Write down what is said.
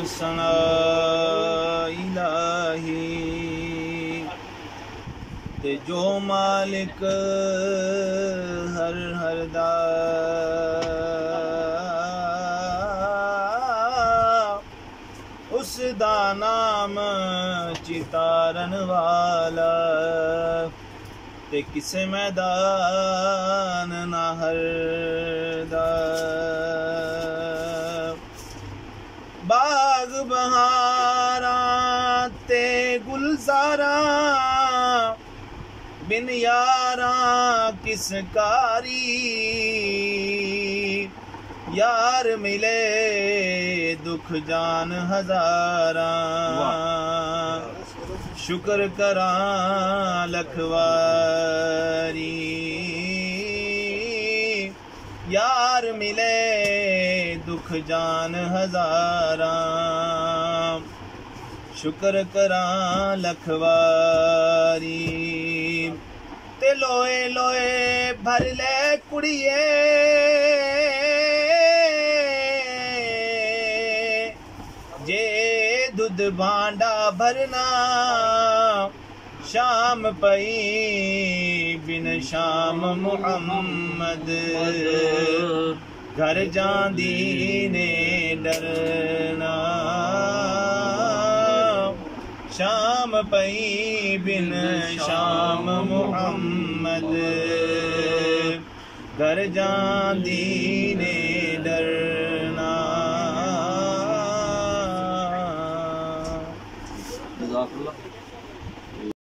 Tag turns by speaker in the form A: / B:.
A: सना इलाही ते जो मालिक हर हर दा उस दा नाम चितारन वाला ते किसे मैदान ना हर दा बाग बहारा ते गुलजारा बिन यारा किस कारी यार मिले दुख जान हजारा शुक्र करा लखवारी यार मिले दुख जान हजारा शुक्र करा लखवारी ते लोए लोए भर ले कुड़िए जे दुध भांडा भरना शाम पई बिन शाम मुहम्मद घर जांदी ने डरना शाम पई बिन शाम मुहम्मद घर जांदी ने डरना।